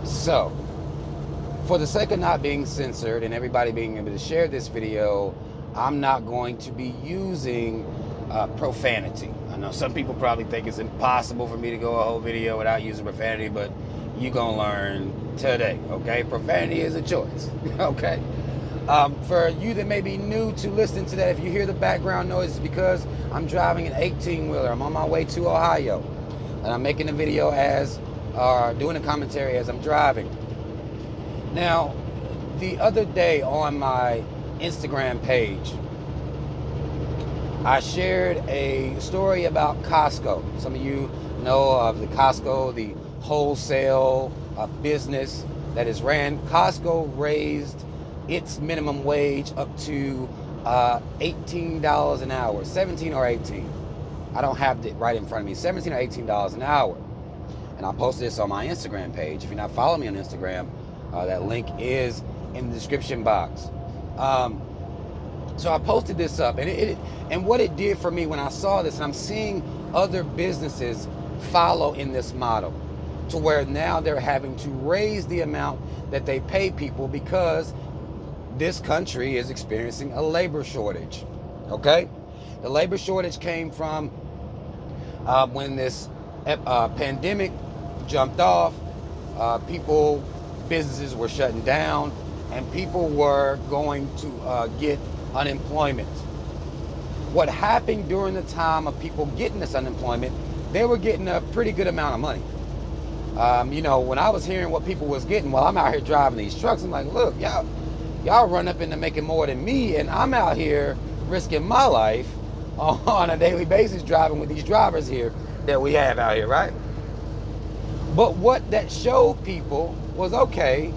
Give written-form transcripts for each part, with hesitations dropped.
So, for the sake of not being censored and everybody being able to share this video, I'm not going to be using profanity. I know some people probably think it's impossible for me to go a whole video without using profanity, but you're going to learn today, okay? Profanity is a choice, okay? For you that may be new to listening to that, if you hear the background noise, it's because I'm driving an 18-wheeler. I'm on my way to Ohio, and I'm making a video doing a commentary as I'm driving. Now, the other day on my Instagram page, I shared a story about Costco. Some of you know of the Costco, the wholesale business that is ran. Costco raised its minimum wage up to $18 an hour, 17 or 18. I don't have it right in front of me, $17 or $18 an hour. And I posted this on my Instagram page. If you're not following me on Instagram, that link is in the description box. So I posted this up, and what it did for me when I saw this, and I'm seeing other businesses follow in this model, to where now they're having to raise the amount that they pay people because this country is experiencing a labor shortage. Okay, the labor shortage came from when this pandemic jumped off. Businesses were shutting down, and people were going to get unemployment. What happened during the time of people getting this unemployment, they were getting a pretty good amount of money. When I was hearing what people was getting while I'm out here driving these trucks, I'm like, look, y'all run up into making more than me, and I'm out here risking my life on a daily basis driving with these drivers here that we have out here, right? But what that showed people was, okay,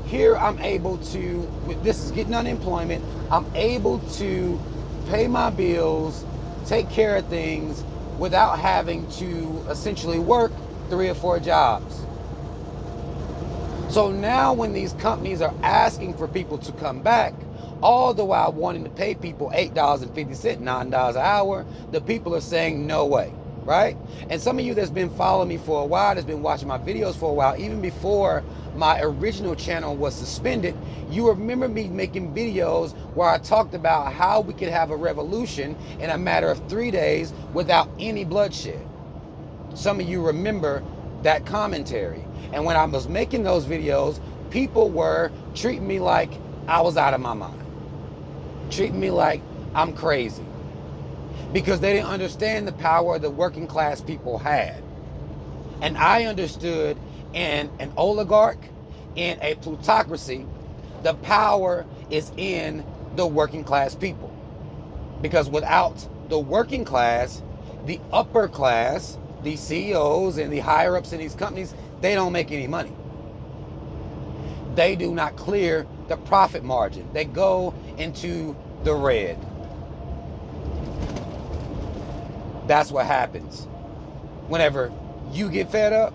here I'm able to, this is getting unemployment, I'm able to pay my bills, take care of things without having to essentially work 3 or 4 jobs. So now when these companies are asking for people to come back, all the while wanting to pay people $8.50, $9 an hour, the people are saying no way. Right? And some of you that's been following me for a while, that's been watching my videos for a while, even before my original channel was suspended, you remember me making videos where I talked about how we could have a revolution in a matter of 3 days without any bloodshed. Some of you remember that commentary. And when I was making those videos, people were treating me like I was out of my mind, treating me like I'm crazy, because they didn't understand the power the working class people had. And I understood in an oligarch, in a plutocracy, the power is in the working class people. Because without the working class, the upper class, the CEOs and the higher ups in these companies, they don't make any money. They do not clear the profit margin. They go into the red. That's what happens whenever you get fed up.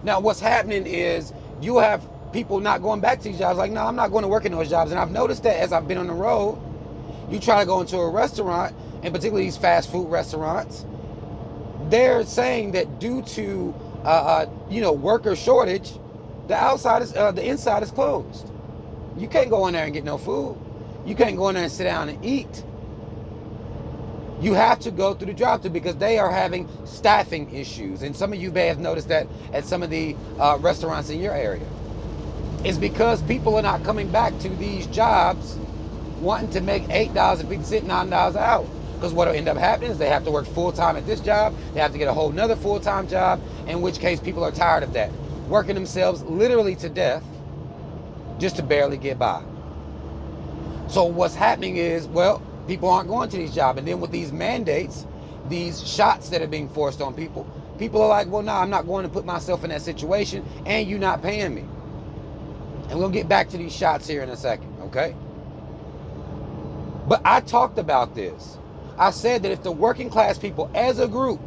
Now, what's happening is you have people not going back to these jobs. Like, no, I'm not going to work in those jobs. And I've noticed that as I've been on the road, you try to go into a restaurant, and particularly these fast food restaurants, they're saying that due to worker shortage, the inside is closed. You can't go in there and get no food. You can't go in there and sit down and eat. You have to go through the drive-thru because they are having staffing issues. And some of you may have noticed that at some of the restaurants in your area. It's because people are not coming back to these jobs wanting to make $8.50, $9 an hour. Because what will end up happening is they have to work full-time at this job. They have to get a whole nother full-time job, in which case people are tired of that. Working themselves literally to death just to barely get by. So what's happening is, well, people aren't going to these jobs. And then with these mandates, these shots that are being forced on people, people are like, well, no, I'm not going to put myself in that situation, and you're not paying me. And we'll get back to these shots here in a second, okay? But I talked about this. I said that if the working class people as a group,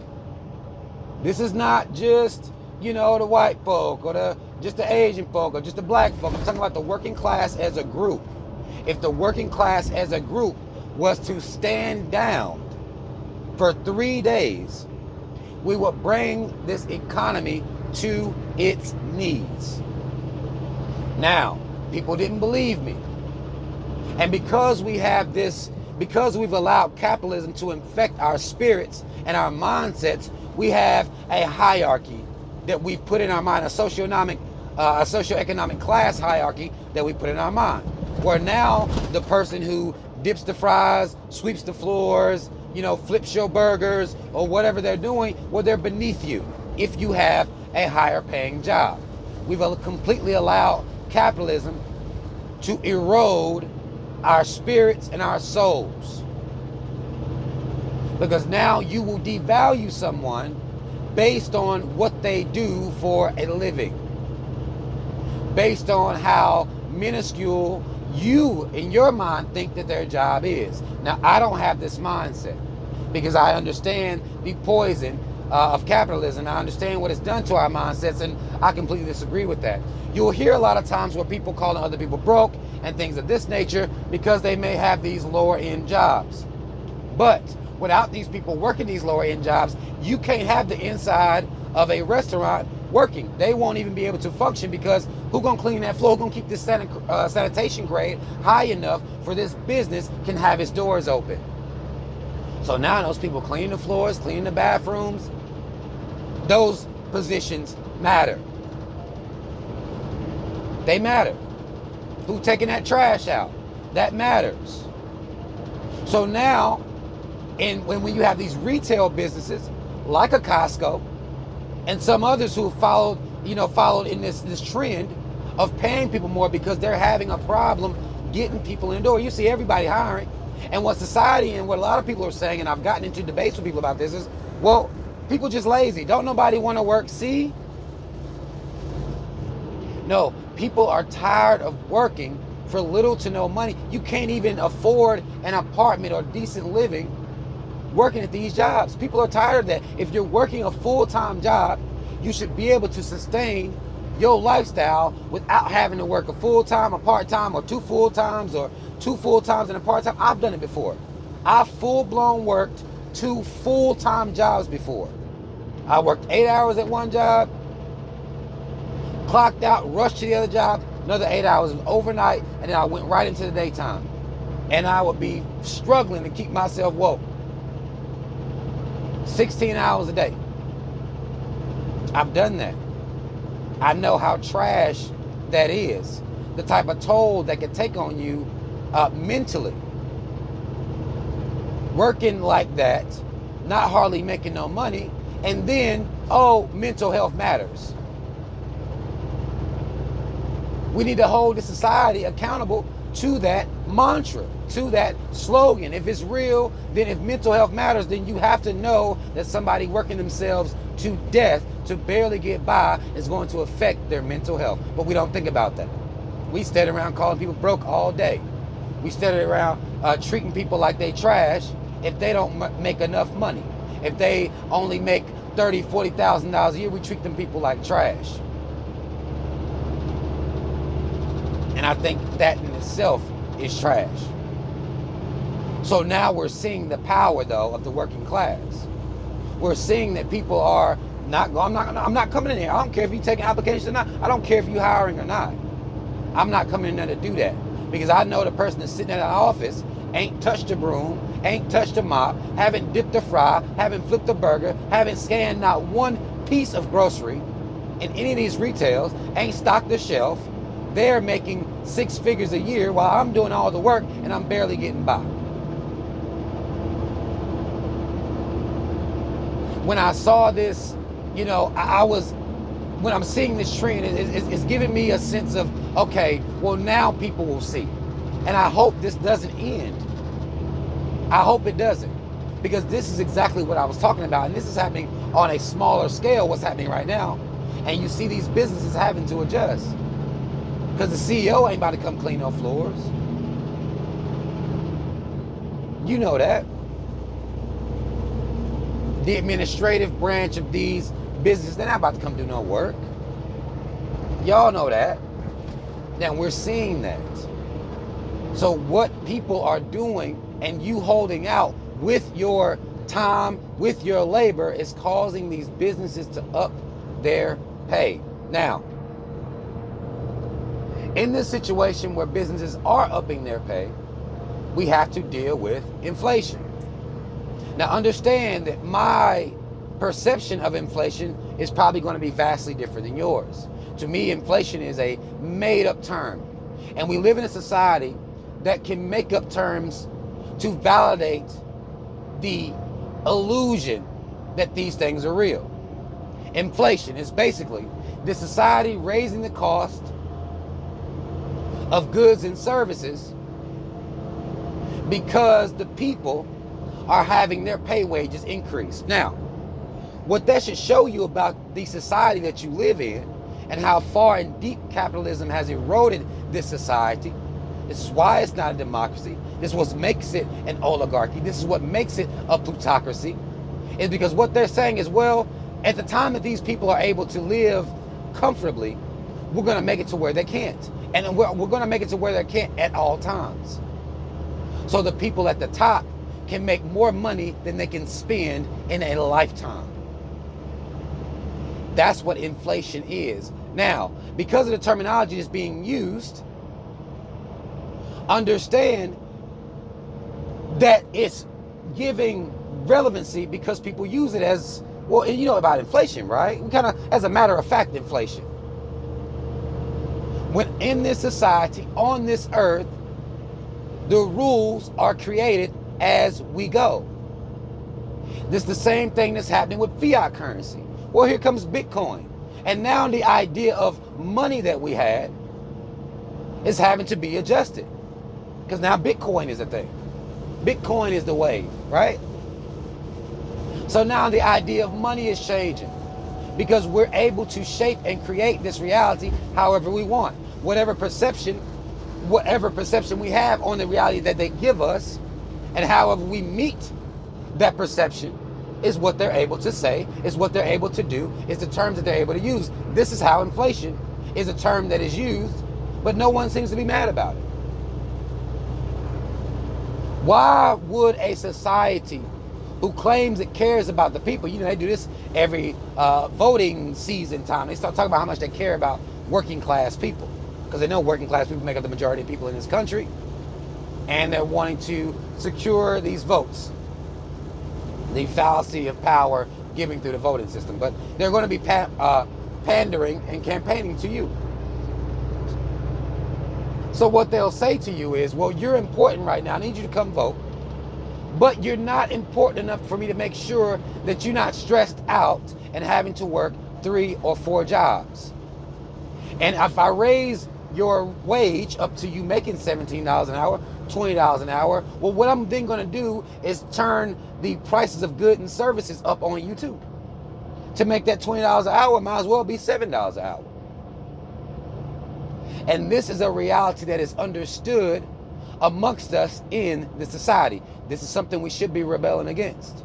this is not just, the white folk or just the Asian folk or just the black folk. I'm talking about the working class as a group. If the working class as a group was to stand down for 3 days, we would bring this economy to its knees. Now, people didn't believe me. And because we have this, because we've allowed capitalism to infect our spirits and our mindsets, we have a hierarchy that we've put in our mind, a socioeconomic class hierarchy that we put in our mind. Where now the person who dips the fries, sweeps the floors, flips your burgers or whatever they're doing, well, they're beneath you if you have a higher paying job. We've completely allowed capitalism to erode our spirits and our souls. Because now you will devalue someone based on what they do for a living. Based on how minuscule you, in your mind, think that their job is. Now, I don't have this mindset because I understand the poison of capitalism. I understand what it's done to our mindsets, and I completely disagree with that. You'll hear a lot of times where people calling other people broke and things of this nature because they may have these lower end jobs. But without these people working these lower end jobs, you can't have the inside of a restaurant working. They won't even be able to function because who's gonna clean that floor? Who's gonna keep this sanitation grade high enough for this business can have its doors open? So now those people cleaning the floors, cleaning the bathrooms, those positions matter. They matter. Who's taking that trash out? That matters. So now, when you have these retail businesses like a Costco and some others who followed in this trend of paying people more because they're having a problem getting people in the door. You see everybody hiring. And what society and what a lot of people are saying, and I've gotten into debates with people about this, is, well, people just lazy. Don't nobody want to work. See? No, people are tired of working for little to no money. You can't even afford an apartment or decent living working at these jobs. People are tired of that. If you're working a full-time job, you should be able to sustain your lifestyle without having to work a full-time, a part-time, or two full-times, or two full-times and a part-time. I've done it before. I've full-blown worked 2 full-time jobs before. I worked 8 hours at one job, clocked out, rushed to the other job, another 8 hours overnight, and then I went right into the daytime. And I would be struggling to keep myself woke. 16 hours a day. I've done that. I know how trash that is. The type of toll that can take on you mentally. Working like that, not hardly making no money, and then, mental health matters. We need to hold the society accountable to that mantra, to that slogan. If it's real, then if mental health matters, then you have to know that somebody working themselves to death to barely get by is going to affect their mental health. But we don't think about that. We stand around calling people broke all day. We stand around treating people like they trash if they don't make enough money. If they only make $30,000, $40,000 a year, we treat them people like trash. And I think that in itself is trash. So now we're seeing the power, though, of the working class. We're seeing that people are not going. I'm not coming in here. I don't care if you take an application or not. I don't care if you're hiring or not. I'm not coming in there to do that because I know the person that's sitting in that office ain't touched a broom, ain't touched a mop, haven't dipped a fry, haven't flipped a burger, haven't scanned not one piece of grocery in any of these retails, ain't stocked the shelf. They're making 6 figures a year while I'm doing all the work and I'm barely getting by. When I saw this, when I'm seeing this trend, it's giving me a sense of, okay, well, now people will see. And I hope this doesn't end. I hope it doesn't. Because this is exactly what I was talking about. And this is happening on a smaller scale, what's happening right now. And you see these businesses having to adjust. Because the CEO ain't about to come clean no floors. You know that. The administrative branch of these businesses, they're not about to come do no work. Y'all know that. Now we're seeing that. So what people are doing and you holding out with your time, with your labor, is causing these businesses to up their pay. Now, In this situation where businesses are upping their pay, we have to deal with inflation. Now understand that my perception of inflation is probably going to be vastly different than yours. To me, inflation is a made-up term. And we live in a society that can make up terms to validate the illusion that these things are real. Inflation is basically the society raising the cost of goods and services because the people are having their pay wages increase. Now, what that should show you about the society that you live in and how far and deep capitalism has eroded this society. This is why it's not a democracy. This is what makes it an oligarchy. This is what makes it a plutocracy. Is because what they're saying is, well, at the time that these people are able to live comfortably, we're going to make it to where they can't. And we're going to make it to where they can't at all times. So the people at the top can make more money than they can spend in a lifetime. That's what inflation is. Now, because of the terminology that's being used, understand that it's giving relevancy because people use it as, well, you know about inflation, right? We kind of, as a matter of fact, inflation. When in this society, on this earth, the rules are created as we go. This is the same thing that's happening with fiat currency. Well, here comes Bitcoin. And now the idea of money that we had is having to be adjusted. Because now Bitcoin is a thing. Bitcoin is the wave, right? So now the idea of money is changing. Because we're able to shape and create this reality however we want. Whatever perception we have on the reality that they give us, and however we meet that perception is what they're able to say, is what they're able to do, is the terms that they're able to use. This is how inflation is a term that is used, but no one seems to be mad about it. Why would a society who claims it cares about the people, they do this every voting season time, they start talking about how much they care about working class people, because they know working class people make up the majority of people in this country, and they're wanting to secure these votes. The fallacy of power giving through the voting system. But they're going to be pandering and campaigning to you. So what they'll say to you is, well, you're important right now. I need you to come vote. But you're not important enough for me to make sure that you're not stressed out and having to work 3 or 4 jobs. And if I raise your wage up to you making $17 an hour, $20 an hour, well, what I'm then going to do is turn the prices of goods and services up on you too. To make that $20 an hour, might as well be $7 an hour. And this is a reality that is understood amongst us in the society. This is something we should be rebelling against.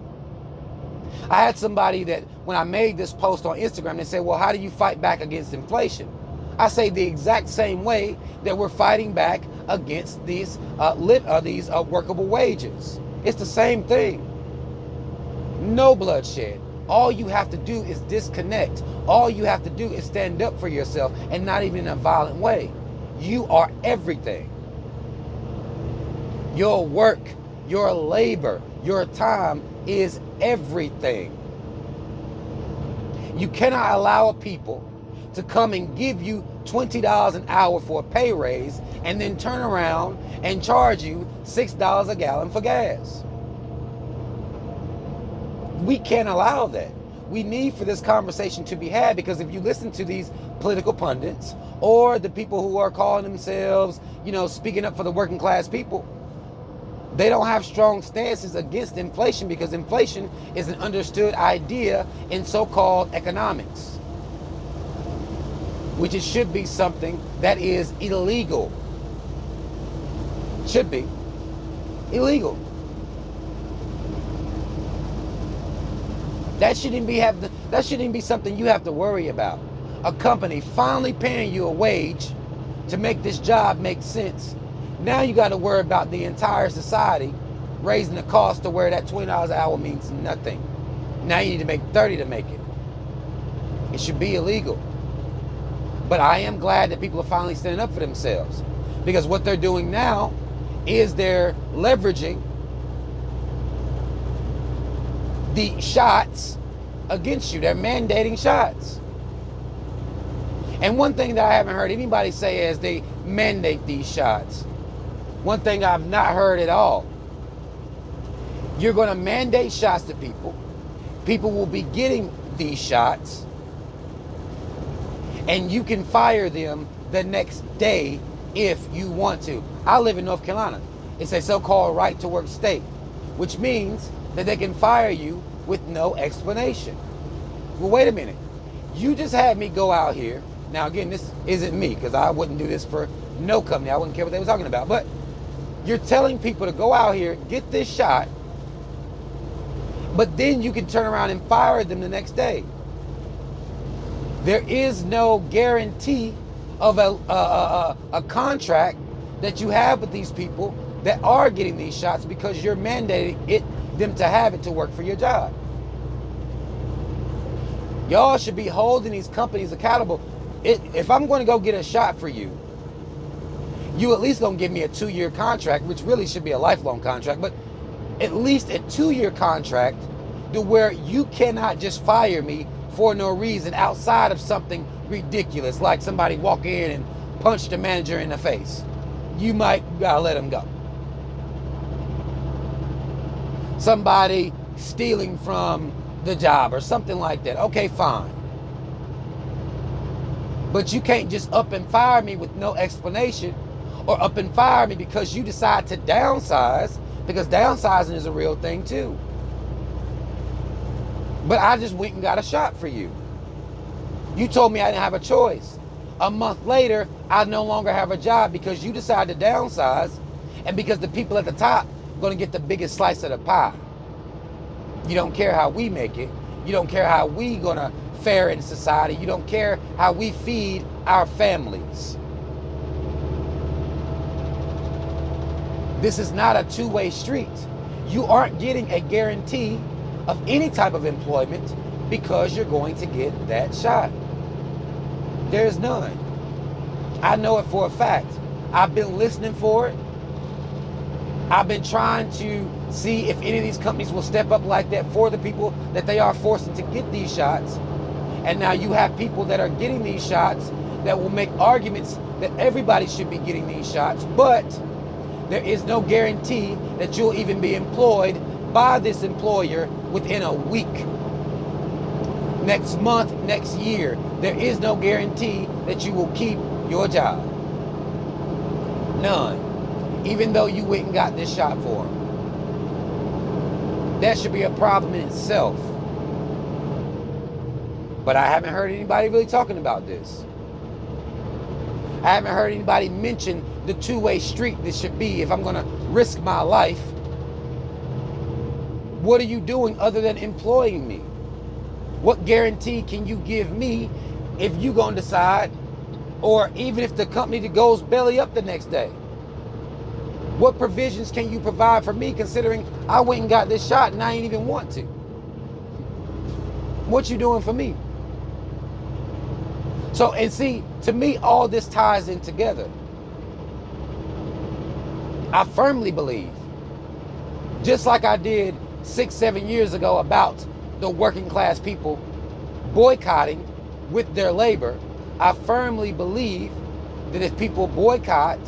I had somebody that, when I made this post on Instagram, they said, well, how do you fight back against inflation? I say the exact same way that we're fighting back against these workable wages. It's the same thing. No bloodshed. All you have to do is disconnect. All you have to do is stand up for yourself, and not even in a violent way. You are everything. Your work, your labor, your time is everything. You cannot allow a people to come and give you $20 an hour for a pay raise and then turn around and charge you $6 a gallon for gas. We can't allow that. We need for this conversation to be had, because if you listen to these political pundits or the people who are calling themselves, speaking up for the working class people, they don't have strong stances against inflation, because inflation is an understood idea in so-called economics, which it should be something that is illegal. Should be illegal. That shouldn't be something you have to worry about. A company finally paying you a wage to make this job make sense. Now you got to worry about the entire society raising the cost to where that $20 an hour means nothing. Now you need to make $30 to make it. It should be illegal. But I am glad that people are finally standing up for themselves, because what they're doing now is they're leveraging the shots against you. They're mandating shots. And one thing that I haven't heard anybody say as they mandate these shots, one thing I've not heard at all, you're going to mandate shots to people. People will be getting these shots, and you can fire them the next day if you want to. I live in North Carolina. It's a so-called right to work state, which means that they can fire you with no explanation. Well, wait a minute. You just had me go out here. Now, again, this isn't me, because I wouldn't do this for no company. I wouldn't care what they were talking about. But you're telling people to go out here, get this shot, but then you can turn around and fire them the next day. There is no guarantee of a contract that you have with these people that are getting these shots, because you're mandating them to have it to work for your job. Y'all should be holding these companies accountable. If I'm going to go get a shot for you, you at least going to give me a 2-year contract, which really should be a lifelong contract, but at least a 2-year contract to where you cannot just fire me for no reason outside of something ridiculous, like somebody walk in and punch the manager in the face. You might gotta let him go. Somebody stealing from the job or something like that. Okay, fine. But you can't just up and fire me with no explanation, or up and fire me because you decide to downsize, because downsizing is a real thing too. But I just went and got a shot for you. You told me I didn't have a choice. A month later, I no longer have a job because you decided to downsize, and because the people at the top are going to get the biggest slice of the pie. You don't care how we make it. You don't care how we going to fare in society. You don't care how we feed our families. This is not a two-way street. You aren't getting a guarantee of any type of employment because you're going to get that shot. There's none. I know it for a fact. I've been listening for it. I've been trying to see if any of these companies will step up like that for the people that they are forcing to get these shots. And now you have people that are getting these shots that will make arguments that everybody should be getting these shots, but there is no guarantee that you'll even be employed by this employer within a week, next month, next year. There is no guarantee that you will keep your job. None. Even though you went and got this shot for them. That should be a problem in itself. But I haven't heard anybody really talking about this. I haven't heard anybody mention the two-way street this should be. If I'm going to risk my life, what are you doing other than employing me? What guarantee can you give me if you're going to decide, or even if the company that goes belly up the next day? What provisions can you provide for me, considering I went and got this shot and I ain't even want to? What you doing for me? So, and see, to me, all this ties in together. I firmly believe, just like I did 6-7 years ago about the working class people boycotting with their labor, I firmly believe that if people boycott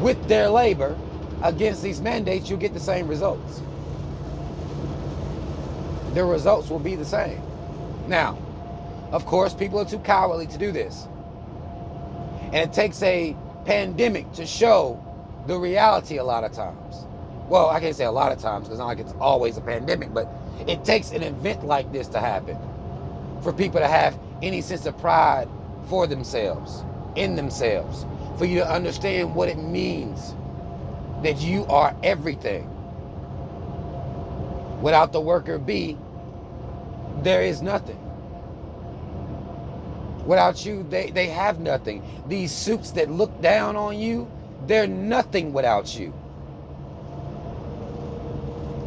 with their labor against these mandates, you'll get the same results. The results will be the same. Now, of course, people are too cowardly to do this. And it takes a pandemic to show the reality a lot of times. Well, I can't say a lot of times because it's not like it's always a pandemic, but it takes an event like this to happen for people to have any sense of pride for themselves, in themselves, for you to understand what it means that you are everything. Without the worker bee, there is nothing. Without you, they have nothing. These suits that look down on you, they're nothing without you.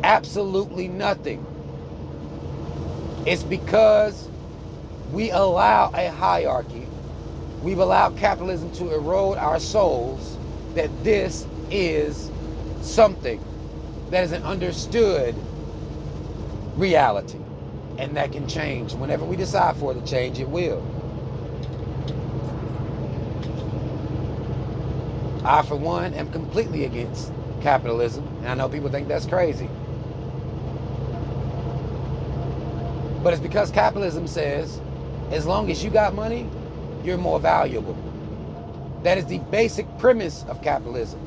Absolutely nothing. It's because we allow a hierarchy. We've allowed capitalism to erode our souls, that this is something that is an understood reality, and that can change. Whenever we decide for it to change, it will. I, for one, am completely against capitalism, and I know people think that's crazy. But it's because capitalism says, as long as you got money, you're more valuable. That is the basic premise of capitalism.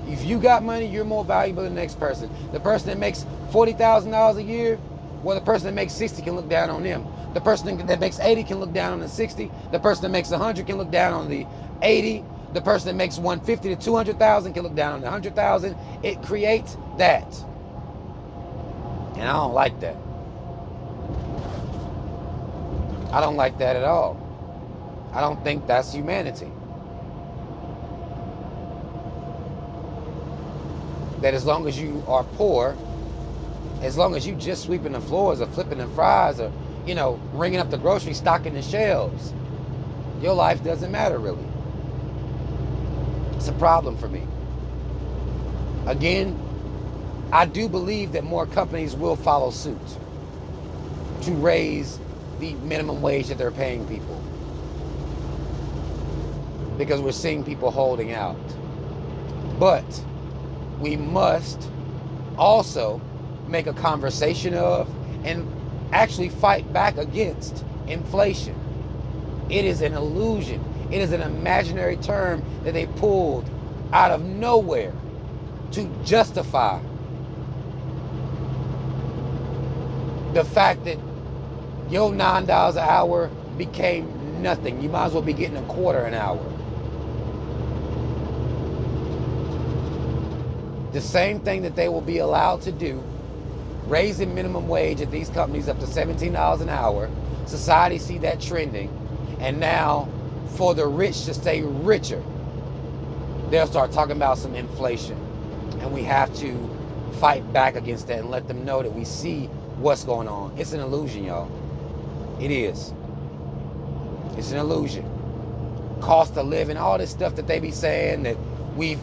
If you got money, you're more valuable than the next person. The person that makes $40,000 a year, well, the person that makes 60 can look down on them. The person that makes 80 can look down on the 60. The person that makes 100 can look down on the 80. The person that makes 150 to 200,000 can look down on the 100,000. It creates that. And I don't like that. I don't like that at all. I don't think that's humanity. That as long as you are poor, as long as you just sweeping the floors or flipping the fries or, ringing up the grocery, stocking the shelves, your life doesn't matter really. It's a problem for me. Again, I do believe that more companies will follow suit to raise the minimum wage that they're paying people, because we're seeing people holding out. But we must also make a conversation of and actually fight back against inflation. It is an illusion. It is an imaginary term that they pulled out of nowhere to justify the fact that your $9 an hour became nothing. You might as well be getting a quarter an hour. The same thing that they will be allowed to do, raising minimum wage at these companies up to $17 an hour. Society see that trending, and now for the rich to stay richer, they'll start talking about some inflation. And we have to fight back against that and let them know that we see what's going on. It's an illusion, y'all. It is. It's an illusion. Cost of living, all this stuff that they be saying that we've,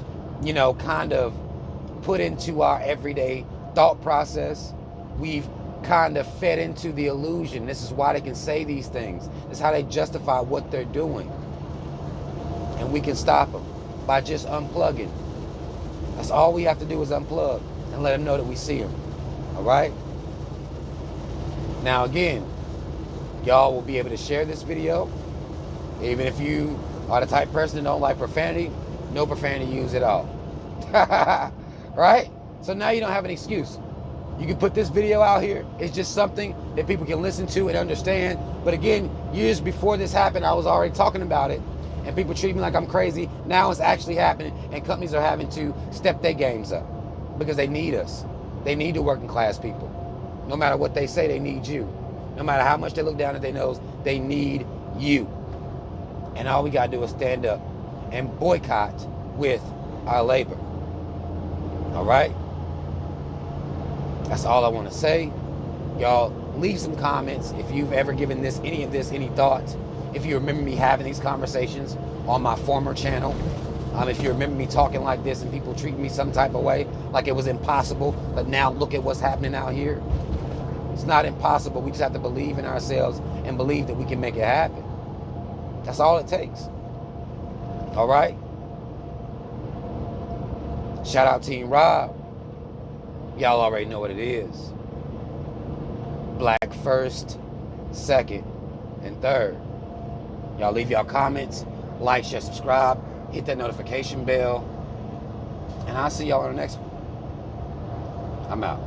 kind of put into our everyday thought process. We've kind of fed into the illusion. This is why they can say these things. This is how they justify what they're doing. And we can stop them by just unplugging. That's all we have to do is unplug and let them know that we see them. All right? Now again, y'all will be able to share this video. Even if you are the type of person that don't like profanity, no profanity used at all. Right? So now you don't have an excuse. You can put this video out here. It's just something that people can listen to and understand. But again, years before this happened, I was already talking about it. And people treat me like I'm crazy. Now it's actually happening. And companies are having to step their games up. Because they need us. They need the working class people. No matter what they say, they need you. No matter how much they look down at their nose, they need you. And all we got to do is stand up and boycott with our labor. All right? That's all I want to say. Y'all, leave some comments if you've ever given any of this any thought. If you remember me having these conversations on my former channel. If you remember me talking like this and people treating me some type of way, like it was impossible, but now look at what's happening out here. It's not impossible. We just have to believe in ourselves and believe that we can make it happen. That's all it takes. All right? Shout out Team Rob. Y'all already know what it is. Black first, second, and third. Y'all leave y'all comments, like, share, subscribe, hit that notification bell, and I'll see y'all on the next one. I'm out.